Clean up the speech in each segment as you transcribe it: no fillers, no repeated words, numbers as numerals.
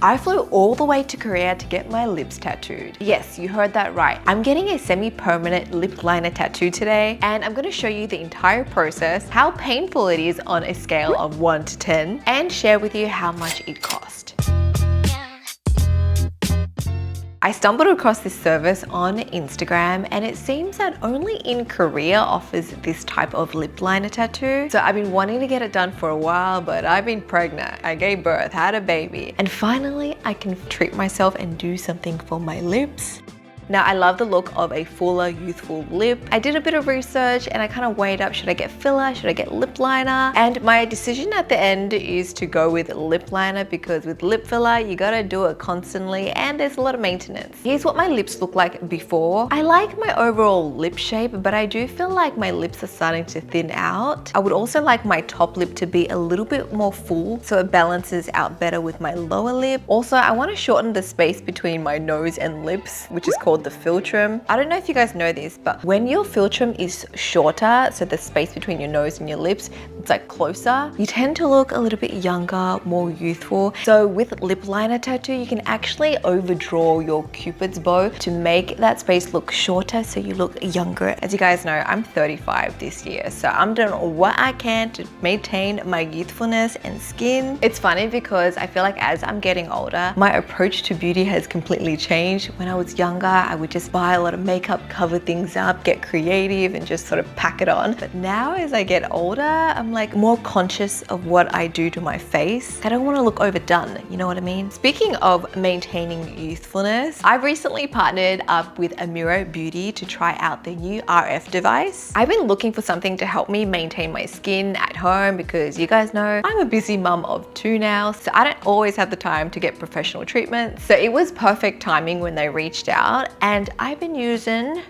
I flew all the way to Korea to get my lips tattooed. Yes, you heard that right. I'm getting a semi-permanent lip liner tattoo today, and I'm going to show you the entire process, how painful it is on a scale of 1 to 10, and share with you how much it cost. I stumbled across this service on Instagram, and it seems that only in Korea offers this type of lip liner tattoo. So I've been wanting to get it done for a while, but I've been pregnant. I gave birth, had a baby, and finally I can treat myself and do something for my lips. Now, I love the look of a fuller, youthful lip. I did a bit of research and I kind of weighed up, should I get filler, should I get lip liner? And my decision at the end is to go with lip liner, because with lip filler, you gotta do it constantly and there's a lot of maintenance. Here's what my lips look like before. I like my overall lip shape, but I do feel like my lips are starting to thin out. I would also like my top lip to be a little bit more full, so it balances out better with my lower lip. Also, I want to shorten the space between my nose and lips, which is called the philtrum. I don't know if you guys know this, but when your philtrum is shorter, so the space between your nose and your lips, it's like closer, you tend to look a little bit younger, more youthful. So with lip liner tattoo, you can actually overdraw your cupid's bow to make that space look shorter so you look younger. As you guys know, I'm 35 this year, so I'm doing what I can to maintain my youthfulness and skin. It's funny because I feel like as I'm getting older, my approach to beauty has completely changed. When I was younger, I would just buy a lot of makeup, cover things up, get creative and just sort of pack it on. But now as I get older, I'm like more conscious of what I do to my face. I don't want to look overdone, you know what I mean? Speaking of maintaining youthfulness, I've recently partnered up with Amira Beauty to try out the new RF device. I've been looking for something to help me maintain my skin at home because you guys know I'm a busy mum of 2 now, so I don't always have the time to get professional treatment. So it was perfect timing when they reached out, and I've been using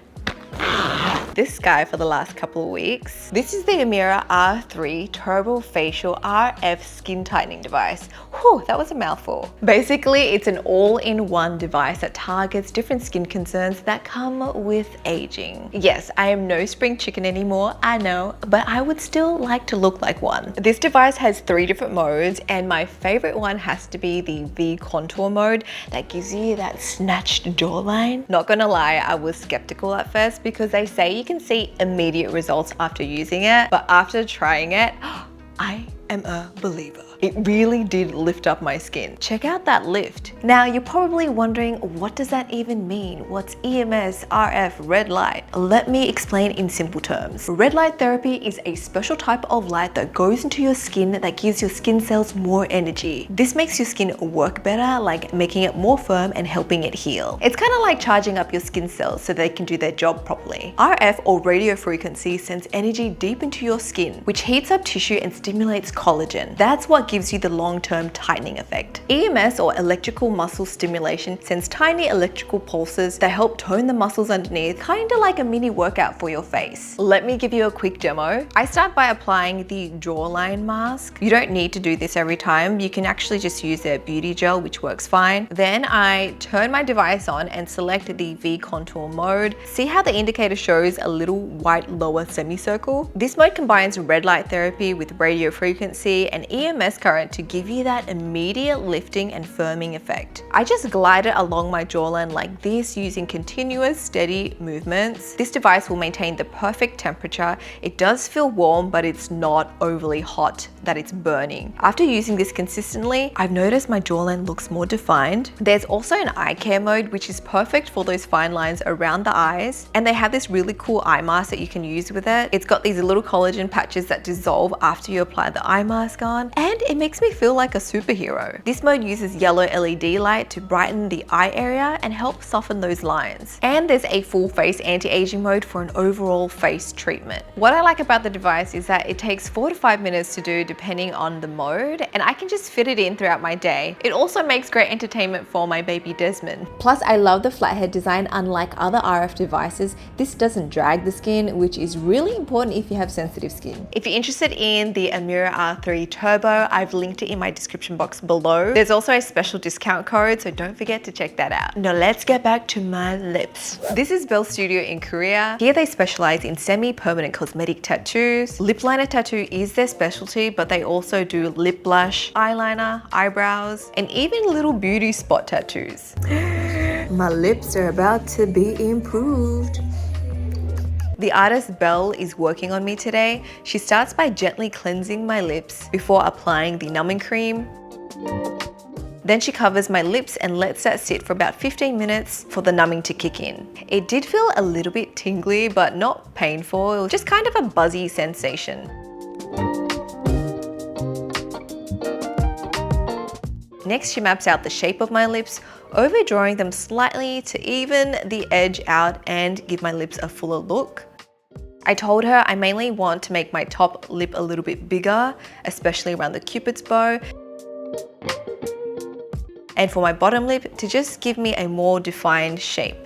this guy for the last couple of weeks. This is the Amira R3 Turbo Facial RF Skin Tightening Device. Whew, that was a mouthful. Basically, it's an all-in-one device that targets different skin concerns that come with aging. Yes, I am no spring chicken anymore, I know, but I would still like to look like one. This device has 3 different modes, and my favorite one has to be the V contour mode that gives you that snatched jawline. Not gonna lie, I was skeptical at first because they say you can see immediate results after using it, but after trying it, I am a believer. It really did lift up my skin. Check out that lift. Now you're probably wondering, what does that even mean? What's EMS RF red light? Let me explain in simple terms. Red light therapy is a special type of light that goes into your skin that gives your skin cells more energy. This makes your skin work better, like making it more firm and helping it heal. It's kind of like charging up your skin cells so they can do their job properly. RF, or radio frequency, sends energy deep into your skin, which heats up tissue and stimulates collagen. That's what gives you the long-term tightening effect. EMS, or electrical muscle stimulation, sends tiny electrical pulses that help tone the muscles underneath, kind of like a mini workout for your face. Let me give you a quick demo. I start by applying the jawline mask. You don't need to do this every time. You can actually just use their beauty gel, which works fine. Then I turn my device on and select the V contour mode. See how the indicator shows a little white lower semicircle? This mode combines red light therapy with radio frequency and EMS current to give you that immediate lifting and firming effect. I just glide it along my jawline like this using continuous steady movements. This device will maintain the perfect temperature. It does feel warm, but it's not overly hot that it's burning. After using this consistently, I've noticed my jawline looks more defined. There's also an eye care mode, which is perfect for those fine lines around the eyes. And they have this really cool eye mask that you can use with it. It's got these little collagen patches that dissolve after you apply the eye mask on, and it makes me feel like a superhero. This mode uses yellow LED light to brighten the eye area and help soften those lines. And there's a full face anti-aging mode for an overall face treatment. What I like about the device is that it takes 4 to 5 minutes to do depending on the mode, and I can just fit it in throughout my day. It also makes great entertainment for my baby Desmond. Plus, I love the flathead design. Unlike other RF devices, this doesn't drag the skin, which is really important if you have sensitive skin. If you're interested in the Amira R3 Turbo, I've linked it in my description box below. There's also a special discount code, so don't forget to check that out. Now let's get back to my lips. This is Belle Studio in Korea. Here they specialize in semi-permanent cosmetic tattoos. Lip liner tattoo is their specialty, but but they also do lip blush, eyeliner, eyebrows, and even little beauty spot tattoos. My lips are about to be improved. The artist Belle is working on me today. She starts by gently cleansing my lips before applying the numbing cream. Then she covers my lips and lets that sit for about 15 minutes for the numbing to kick in. It did feel a little bit tingly, but not painful, just kind of a buzzy sensation. Next, she maps out the shape of my lips, overdrawing them slightly to even the edge out and give my lips a fuller look. I told her I mainly want to make my top lip a little bit bigger, especially around the cupid's bow, and for my bottom lip to just give me a more defined shape.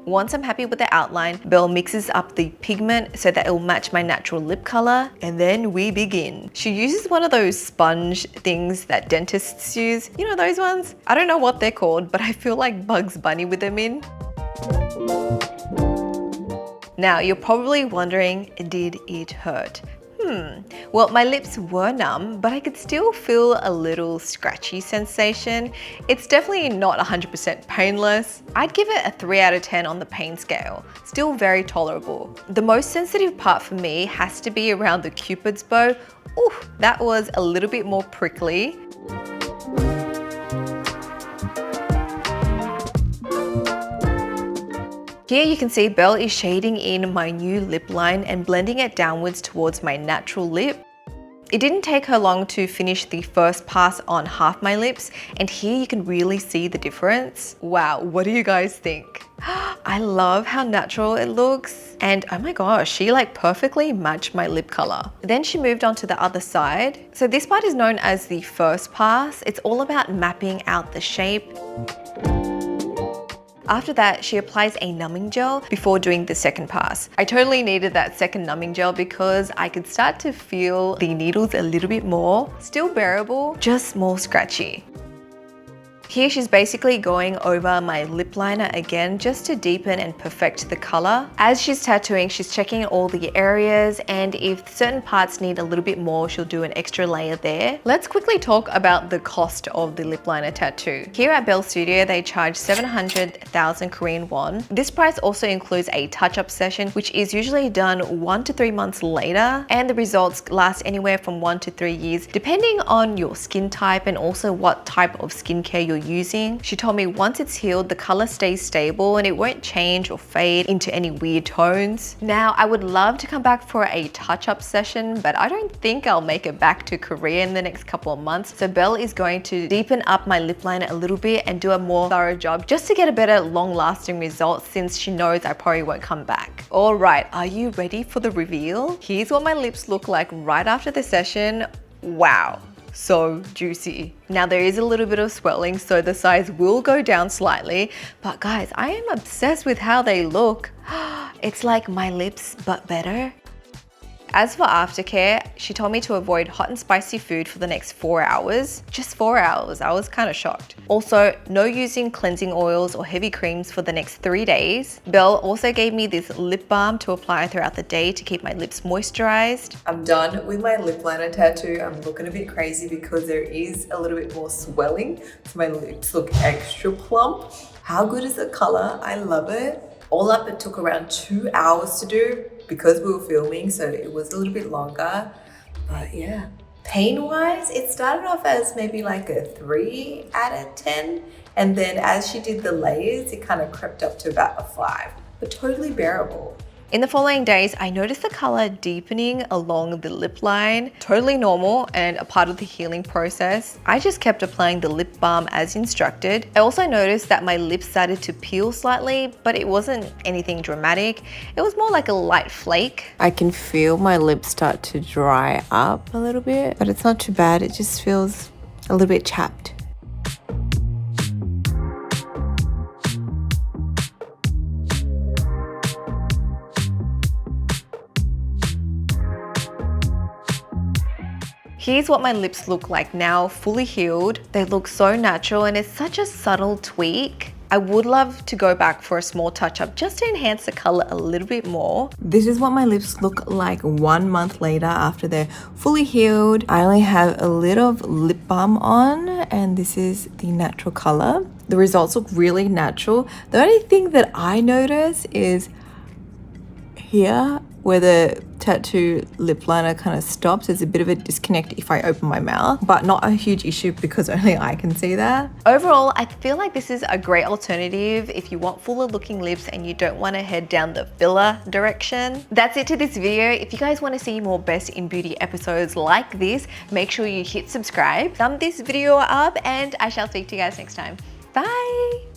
Once I'm happy with the outline, Belle mixes up the pigment so that it will match my natural lip color, and then we begin. She uses one of those sponge things that dentists use. You know those ones? I don't know what they're called, but I feel like Bugs Bunny with them in. Now, you're probably wondering, did it hurt? Well, my lips were numb, but I could still feel a little scratchy sensation. It's definitely not 100% painless. I'd give it a 3 out of 10 on the pain scale. Still very tolerable. The most sensitive part for me has to be around the cupid's bow. Ooh, that was a little bit more prickly. Here you can see Belle is shading in my new lip line and blending it downwards towards my natural lip. It didn't take her long to finish the first pass on half my lips, and here you can really see the difference. Wow, what do you guys think? I love how natural it looks, and oh my gosh, she like perfectly matched my lip color. Then she moved on to the other side. So this part is known as the first pass. It's all about mapping out the shape. After that, she applies a numbing gel before doing the second pass. I totally needed that second numbing gel because I could start to feel the needles a little bit more. Still bearable, just more scratchy. Here she's basically going over my lip liner again just to deepen and perfect the color. As she's tattooing, she's checking all the areas, and if certain parts need a little bit more, she'll do an extra layer there. Let's quickly talk about the cost of the lip liner tattoo. Here at Belle Studio, they charge 700,000 Korean won. This price also includes a touch-up session, which is usually done 1 to 3 months later, and the results last anywhere from 1 to 3 years, depending on your skin type and also what type of skincare you're using. She told me once it's healed, the color stays stable and it won't change or fade into any weird tones. Now, I would love to come back for a touch-up session, but I don't think I'll make it back to Korea in the next couple of months. So Belle is going to deepen up my lip liner a little bit and do a more thorough job just to get a better long-lasting result, since she knows I probably won't come back. All right, are you ready for the reveal? Here's what my lips look like right after the session. Wow. So juicy. Now there is a little bit of swelling, so the size will go down slightly, but guys, I am obsessed with how they look. It's like my lips, but better. As for aftercare, she told me to avoid hot and spicy food for the next 4 hours. Just 4 hours, I was kind of shocked. Also, no using cleansing oils or heavy creams for the next 3 days. Belle also gave me this lip balm to apply throughout the day to keep my lips moisturized. I'm done with my lip liner tattoo. I'm looking a bit crazy because there is a little bit more swelling, so my lips look extra plump. How good is the color? I love it. All up, it took around 2 hours to do because we were filming, so it was a little bit longer. But yeah, pain-wise, it started off as maybe like a 3 out of 10. And then as she did the layers, it kind of crept up to about a 5, but totally bearable. In the following days, I noticed the color deepening along the lip line. Totally normal and a part of the healing process. I just kept applying the lip balm as instructed. I also noticed that my lips started to peel slightly, but it wasn't anything dramatic. It was more like a light flake. I can feel my lips start to dry up a little bit, but it's not too bad. It just feels a little bit chapped. Here's what my lips look like now, fully healed. They look so natural and it's such a subtle tweak. I would love to go back for a small touch-up just to enhance the color a little bit more. This is what my lips look like 1 month later after they're fully healed. I only have a little of lip balm on, and this is the natural color. The results look really natural. The only thing that I notice is here where the tattoo lip liner kind of stops. There's a bit of a disconnect if I open my mouth, but not a huge issue because only I can see that. Overall, I feel like this is a great alternative if you want fuller looking lips and you don't want to head down the filler direction. That's it to this video. If you guys want to see more Best in Beauty episodes like this, make sure you hit subscribe, thumb this video up, and I shall speak to you guys next time. Bye!